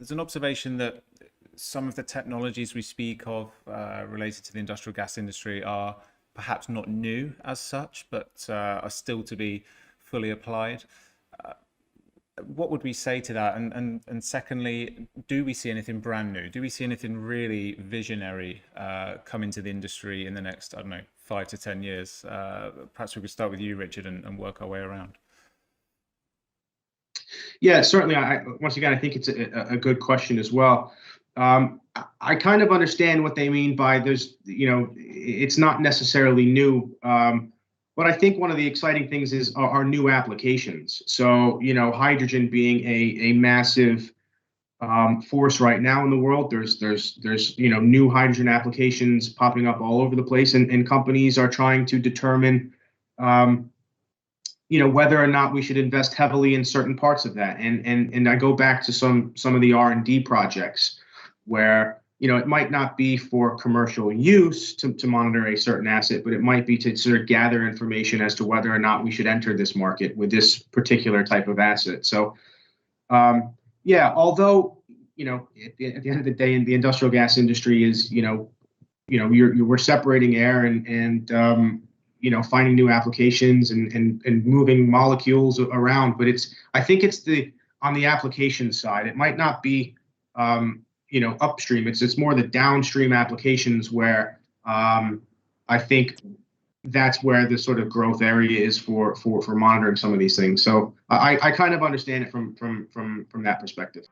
there's an observation that some of the technologies we speak of related to the industrial gas industry are perhaps not new as such, but are still to be fully applied. What would we say to that? And secondly, do we see anything brand new? Do we see anything really visionary come into the industry in the next, I don't know, 5 to 10 years? Perhaps we could start with you, Richard, and work our way around. Yeah, certainly. Once again, I think it's a good question as well. I kind of understand what they mean by it's not necessarily new. But I think one of the exciting things is our new applications. So, hydrogen being a massive force right now in the world. There's new hydrogen applications popping up all over the place, and companies are trying to determine whether or not we should invest heavily in certain parts of that. And I go back to some of the R&D projects where it might not be for commercial use to monitor a certain asset, but it might be to sort of gather information as to whether or not we should enter this market with this particular type of asset. So, although, at the end of the day, in the industrial gas industry is, we're separating air and finding new applications and moving molecules around. But I think it's on the application side. It might not be, upstream. It's more the downstream applications where I think that's where the sort of growth area is for monitoring some of these things. So I kind of understand it from that perspective.